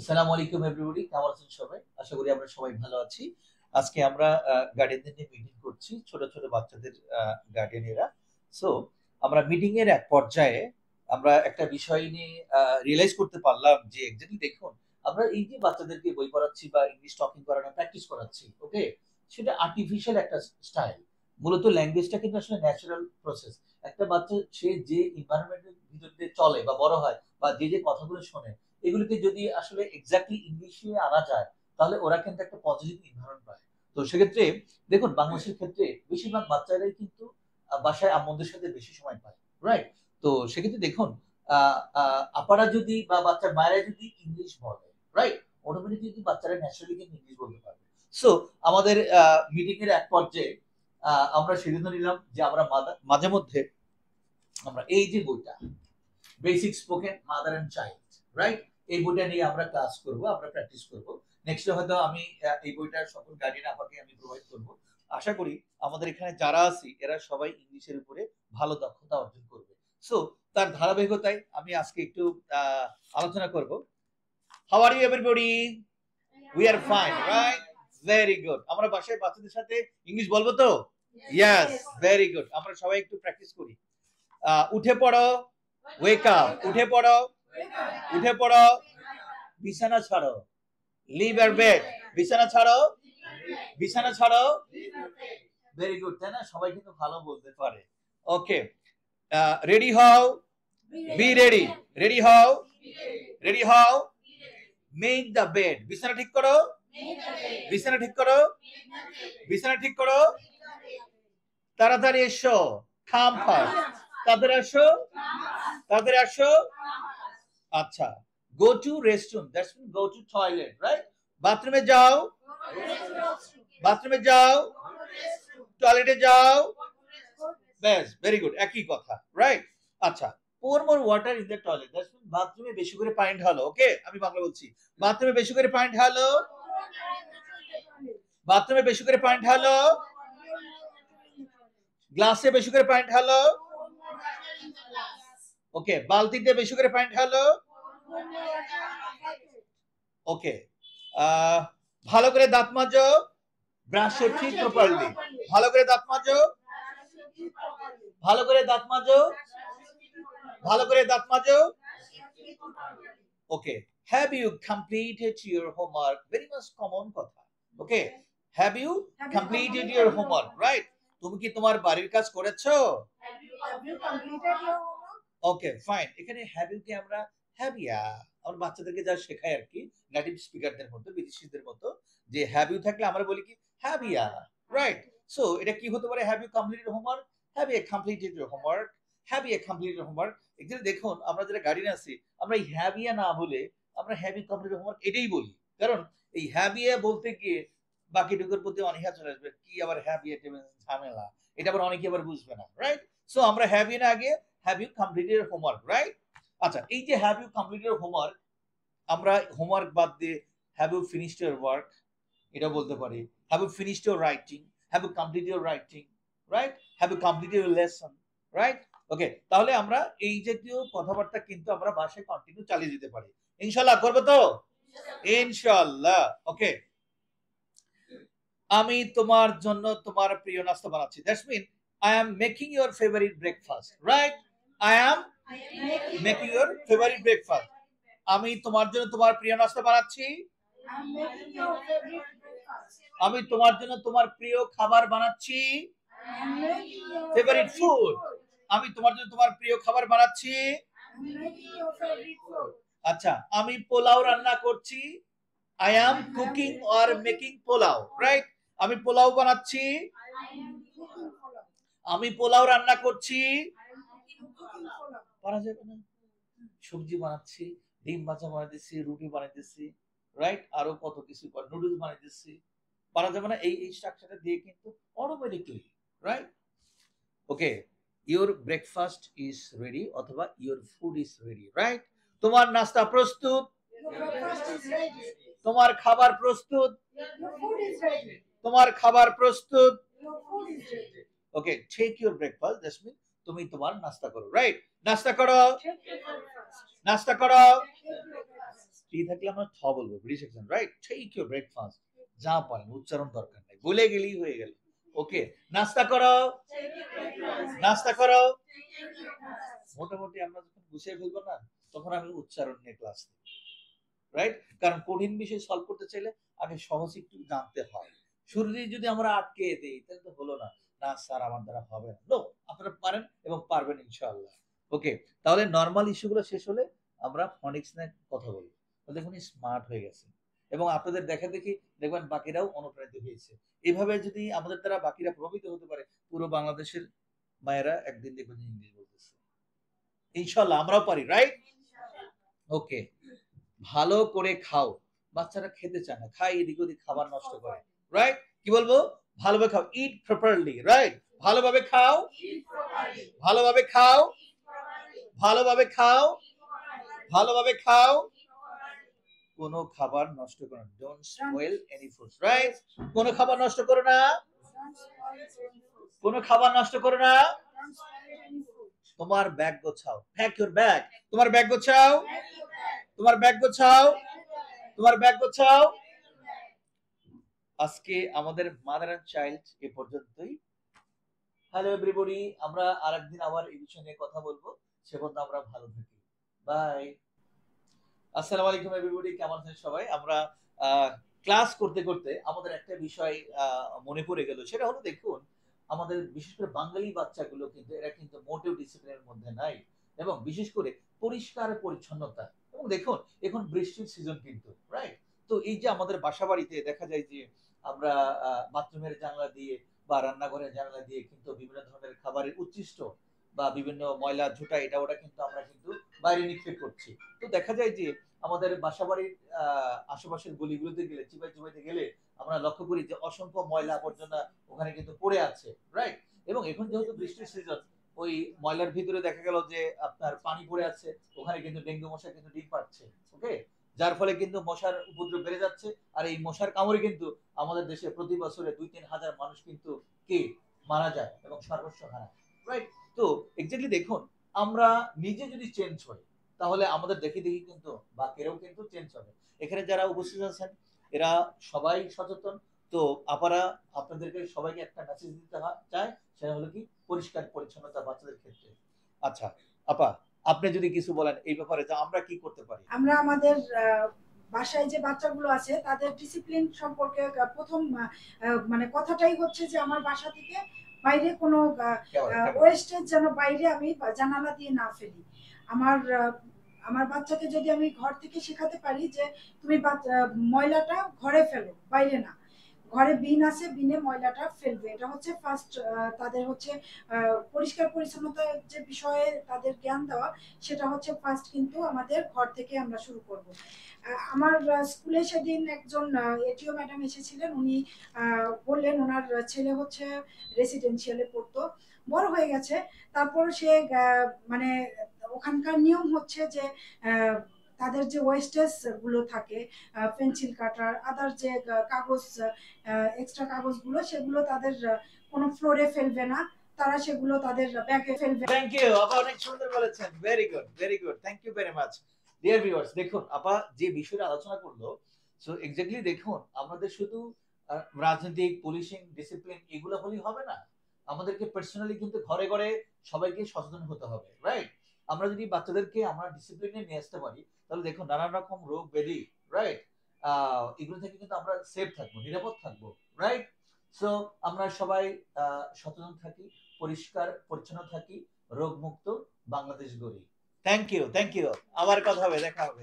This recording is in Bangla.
আসসালামু আলাইকুম এভরিবডি, কেমন আছেন সবাই? আশা করি আমরা সবাই ভালো আছি। আজকে আমরা গার্ডিয়ানদের নিয়ে মিটিং করছি, ছোট ছোট বাচ্চাদের গার্ডিয়ানেরা। সো আমরা মিটিং এর এক পর্যায়ে আমরা একটা বিষয় নিয়ে রিয়েলাইজ করতে পারলাম যে এক্স্যাক্টলি দেখুন, আমরা এই যে বাচ্চাদেরকে বই পড়াচ্ছি বা ইংলিশ টকিং করানো প্র্যাকটিস করাচ্ছি, ওকে, সেটা আর্টিফিশিয়াল একটা স্টাইল। মূলত ল্যাঙ্গুয়েজটা কিন্তু আসলে ন্যাচারাল প্রসেস। একটা বাচ্চা সে যে এনভায়রনমেন্টের ভিতর দিয়ে চলে বা বড় হয় বা যে যে কথাগুলো শোনে, এগুলোকে যদি আসলে এক্স্যাক্টলি ইংলিশে আনা যায়, তাহলে ওরা কিন্তু একটা পজিটিভ এনভায়রনমেন্ট পায়। তো সেক্ষেত্রে দেখুন, বাংলাদেশের ক্ষেত্রে বেশিরভাগ বাচ্চারাই কিন্তু বাসায় আম্মুদের সাথে বেশি সময় পায়, রাইট? তো সেক্ষেত্রে দেখুন, আপারা যদি বা বাচ্চার মায়েরা যদি ইংলিশ বলে, রাইট, অটোমেটিকলি কিন্তু বাচ্চারা ন্যাচারালি কিন্তু ইংলিশ বলতে পারবে। সো আমাদের মিটিং এর এক পর্যায়ে আমরা সিদ্ধান্ত নিলাম যে আমরা মাঝে মধ্যে আমরা এই যে বইটা, basic spoken mother and child, right, এই বইটা নিয়ে আমরা ক্লাস করব, আমরা প্র্যাকটিস করব। নেক্সট হয়তো আমি এই বইটার সকল গার্ডিয়ান আপাকে আমি প্রোভাইড করব। আশা করি আমাদের এখানে যারা আছি এরা সবাই ইংলিশের উপরে ভালো দক্ষতা অর্জন করবে। সো তার ধারাবাহিকতায় আমি আজকে একটু আলোচনা করব। How are you everybody? We are fine, right? Very good. আমরা বাসায় বাচ্চাদের সাথে ইংলিশ বলবো তো? Yes, very good. আমরা সবাই একটু প্র্যাকটিস করি। উঠে পড়ো, ওয়েক আপ। উঠে পড়ো, উঠে পড়ো, বিছানা ছাড়ো, লিভ ইওর বেড। বিছানা ছাড়ো, বিছানা ছাড়ো। ভেরি গুড, তাই না? সবাই কিন্তু ভালো বলতে পারে। ওকে, রেডি হও, বি রেডি। রেডি হও, রেডি হও, মেক দ্য বেড। বিছানা ঠিক করো, বিছানা ঠিক করো, বিছানা ঠিক করো। তাড়াতাড়ি এসো, কাম ফাস্ট। তাড়াতাড়ি আসো, তাড়াতাড়ি আসো। আচ্ছা, go to restroom, that's mean go to toilet, right? বাথরুমে যাও, বাথরুমে যাও, টয়লেটে যাও। ব্যাস, ভেরি গুড, একই কথা, রাইট? আচ্ছা, pour more water in the toilet, that's mean বাথরুমে বেশি করে পানি ঢালো। ওকে, আমি বাংলা বলছি। বাথরুমে বেশি করে পানি ঢালো, বাথরুমে বেশি করে পানি ঢালো। গ্লাসে বেশি করে পানি ঢালো। ওকে, বালতিতে বেশি করে পানি ঢালো। ওকে, ভালো করে দাঁত মাজো, ব্রাশ ইওর টিথ প্রপারলি। ভালো করে দাঁত মাজো, ভালো করে দাঁত মাজো, ভালো করে দাঁত মাজো। Okay, have you completed your homework? Very much common কথা। Okay, have you completed your homework? Right, তুমি কি তোমার বাড়ির কাজ করেছো? Okay, fine. এখানে হ্যাভ ইউ কে আমরা হ্যাভ ইয়া, আমরা বাচ্চাদেরকে যা শেখাই আর কি, নেটিভ স্পিকারদের মতো, বিদেশিদের মতো, যে হ্যাভ ইউ থাকলে আমরা বলি কি হ্যাভ ইয়া, রাইট? সো এটা কি হতে পারে? Have you completed homework, have you completed your homework, have you completed homework. এখানে দেখুন, আমরা যারা গার্ডিয়ান আছি, আমরা এই হ্যাভ ইয়া না বলে আমরা হ্যাভ ইউ কমপ্লিটেড হোমওয়ার্ক এটাই বলি। কারণ এই হ্যাভ ইয়া বলতে গিয়ে বাকিটুকুর প্রতি অনীহা চলে আসবে, কি আবার হ্যাভ ইয়া ঝামেলা, এটা আবার অনেকে আবার বুঝবে না, রাইট? সো আমরা হ্যাভ ইউ না আগে have you completed your homework, right? আচ্ছা, এই যে have you completed your homework, আমরা হোমওয়ার্ক বাদ দিয়ে have you finished your work এটা বলতে পারি। Have you finished your writing, have you completed your writing, right? Have you completed your lesson, right? Okay, তাহলে আমরা এই জাতীয় কথাবার্তা কিন্তু আমরা বাসায় কন্টিনিউ চালিয়ে যেতে পারি। ইনশাআল্লাহ করবো তো? ইনশাআল্লাহ। ওকে, আমি তোমার জন্য তোমার প্রিয় নাস্তা বানাচ্ছি, that's mean I am making your favourite breakfast, right? I am making your favourite breakfast. আমি তোমার জন্য তোমার প্রিয় নাস্তা বানাচ্ছি। আমি তোমার জন্য তোমার প্রিয় খাবার বানাচ্ছি, ফেভারিট ফুড। আমি তোমার জন্য তোমার প্রিয় খাবার বানাচ্ছি। আচ্ছা, আমি পোলাও রান্না করছি। I am cooking or making pulao, right? আমি পোলাও বানাচ্ছি, আমি পোলাও রান্না করছি। পারা যাবে না? সবজি বানাচ্ছি, ডিম ভাজা বানাইতেছি, রুটি বানাইতেছি, রাইট? আরো কত কিছু, নুডলস বানাইতেছি। পারা যাবে না? এই স্ট্রাকচারটা দিয়ে কিন্তু automatically, right? Okay, your breakfast is ready অথবা your food is ready, right? তোমার নাস্তা প্রস্তুত, তোমার খাবার প্রস্তুত, তোমার খাবার প্রস্তুত। Okay, take your breakfast, that's mean তুমি তোমার নাস্তা করো, রাইট? নাস্তা করো, নাস্তা করো, ফ্রি থাকলে আমরা থ বলবো, British accent, right? Take your breakfast, যা পারেন, উচ্চারণ দরকার নাই, বলে গেলেই হয়ে গেল। ওকে, নাস্তা করো, নাস্তা করো। মোটামুটি আমরা যখন গুছিয়ে ফেলবো না, তখন আমি উচ্চারণ নিয়ে ক্লাস নিই, রাইট? কারণ কঠিন বিষয় সলভ করতে চাইলে আগে সহজ একটু জানতে হয়। শুরুতেই যদি আমরা আটকে দিই তাহলে তো হলো না, না স্যার আমার দ্বারা হবে না। নো, আপনারা পারেন এবং পারবেন ইনশাআল্লাহ। ওকে, তাহলে নরমাল ইস্যুগুলো শেষ হলে আমরা ফনিক্স নিয়ে কথা বলবো। দেখুন স্মার্ট হয়ে গেছে এবং আপনাদের দেখা দেখি দেখবেন বাকিরাও অনুপ্রাণিত হয়েছে। এভাবে যদি আমাদের দ্বারা বাকিরা প্রভাবিত হতে পারে, পুরো বাংলাদেশের মায়েরা একদিন দেখবেন ইংলিশ বলতেছে। ইনশাআল্লাহ আমরাও পারি, রাইট? ওকে, ভালো করে খাও। বাচ্চারা খেতে চায় না, খাই এদিক ওদিক খাবার নষ্ট করে, রাইট? কি বলবো? ভালোভাবে খাও, ইট প্রপারলি, রাইট? ভালোভাবে খাও, ভালোভাবে খাও, ভালোভাবে খাও, ভালোভাবে খাও, কোনো খাবার নষ্ট করো না, don't spoil any food, right? কোনো খাবার নষ্ট করো না, কোনো খাবার নষ্ট করো না। তোমার ব্যাগ গোছাও, প্যাক ইউর ব্যাগ, তোমার ব্যাগ গোছাও, তোমার ব্যাগ গোছাও, তোমার ব্যাগ গোছাও। আজকে আমাদের মাদার এন্ড চাইল্ড এ পর্যন্তই। হ্যালো এভরিবডি, আমরা আরেকদিন আবার এই বিষয় নিয়ে কথা বলবো। সে পর্যন্ত আমরা ভালো থাকি, বাই। আসসালামু আলাইকুম এভরিবডি, কেমন আছেন সবাই? আমরা ক্লাস করতে করতে আমাদের একটা বিষয় মনে পড়ে গেল, সেটা হলো দেখুন আমাদের বিশেষ করে বাঙালি বাচ্চাগুলো কিন্তু এরা কিন্তু মোটেও ডিসিপ্লিনের মধ্যে নাই, এবং বিশেষ করে পরিষ্কার পরিচ্ছন্নতা। এবং দেখুন এখন বৃষ্টির সিজন কিন্তু, রাইট? তো এই যে আমাদের বাসা বাড়িতে দেখা যায় যে আমরা বাথরুমের জানলা দিয়ে বা রান্নাঘরের জানলা দিয়ে কিন্তু বিভিন্ন ধরনের খাবারের উচ্ছিষ্ট বা বিভিন্ন ময়লা ঝুটা এটা ওটা কিন্তু আমরা কিন্তু বাইরে নিক্ষেপ করছি। তো দেখা যায় যে আমাদের বাসাবাড়ির আশেপাশের গলিগুলোতে গেলে, চিপাই চিপাইতে গেলে আমরা লক্ষ্য করি যে অসংখ্য ময়লা আবর্জনা ওখানে কিন্তু পড়ে আছে, রাইট? এবং এখন যেহেতু বৃষ্টির সিজন, ওই ময়লার ভিতরে দেখা গেল যে আপনার পানি পড়ে আছে, ওখানে কিন্তু ডেঙ্গু মশা কিন্তু ডিম পাড়ছে। ওকে, যার ফলে কিন্তু মশার উপদ্রব বেড়ে যাচ্ছে। আর এই মশার কামড়ে কিন্তু আমাদের দেশে প্রতি বছরে 2-3 হাজার মানুষ কিন্তু কে মারা যায় এবং সর্বস্ব হারায়, রাইট? তো এক্স্যাক্টলি দেখুন, আমরা নিজে যদি চেঞ্জ হই তাহলে আমাদের দেখে দেখি কিন্তু বাকিরাও কিন্তু চেঞ্জ হবে। এখানে যারা উপস্থিত আছেন এরা সবাই সচেতন। তো আপারা আপনাদেরকে সবাইকে একটা মেসেজ দিতে চায়, সেটা হলো কি পরিষ্কার পরিচ্ছন্নতা বাচ্চাদের ক্ষেত্রে। আচ্ছা আপা, আপনি যদি কিছু বলেন এই ব্যাপারে যে আমরা কি করতে পারি। আমরা আমাদের বাসায় যে বাচ্চাগুলো আছে তাদের ডিসিপ্লিন সম্পর্কে প্রথম মানে কথাটাই হচ্ছে যে আমার বাসা থেকে বাইরে কোনো ওয়েস্টেজ যেন বাইরে আমি জানালা দিয়ে না ফেলি। আমার আমার বাচ্চাকে যদি আমি ঘর থেকে শেখাতে পারি যে তুমি ময়লাটা ঘরে ফেলো, বাইরে না। ঘরে বিন আছে, বিনে ময়লাটা ফেলবে, এটা হচ্ছে ফার্স্ট। তাদের হচ্ছে পরিষ্কার পরিচ্ছন্নতার যে বিষয়ে তাদের জ্ঞান দেওয়া, সেটা হচ্ছে ফার্স্ট কিন্তু আমাদের ঘর থেকে আমরা শুরু করব। আমার স্কুলে সেদিন একজন এটিও ম্যাডাম এসেছিলেন, উনি বললেন ওনার ছেলে হচ্ছে রেসিডেন্সিয়ালে পড়তো, বড় হয়ে গেছে, তারপর সে মানে ওখানকার নিয়ম হচ্ছে যে তাদের যে ওয়েস্টেজ গুলো থাকে, পেন্সিল কাটার, আদার যে কাগজ, এক্সট্রা কাগজগুলো, সেগুলো তাদের কোনো ফ্লোরে ফেলবে না, তারা সেগুলো তাদের ব্যাগে ফেলবে। থ্যাংক ইউ আপা, অনেক সুন্দর বলেছেন, very good, very good, thank you very much. Dear viewers, দেখুন আপা যে বিষয়টা আলোচনা করলো, সো এক্স্যাক্টলি দেখুন আমাদের শুধু রাজনৈতিক, পুলিশিং, ডিসিপ্লিন এগুলো হলেই হবে না, আমাদেরকে পার্সোনালি কিন্তু ঘরে ঘরে সবাইকে সচেতন হতে হবে, রাইট? আমরা যদি বাচ্চাদেরকে আমরা ডিসিপ্লিনে নিয়ে আসতে পারি তাহলে দেখুন নানান রকম রোগ ব্যাধি, রাইট, এগুলো থেকে কিন্তু আমরা সেফ থাকবো, নিরাপদ থাকবো, রাইট? সো আমরা সবাই সচেতন থাকি, পরিষ্কার পরিচ্ছন্ন থাকি, রোগ মুক্ত বাংলাদেশ গড়ি। Thank you, thank you. আবার কথা হবে, দেখা হবে।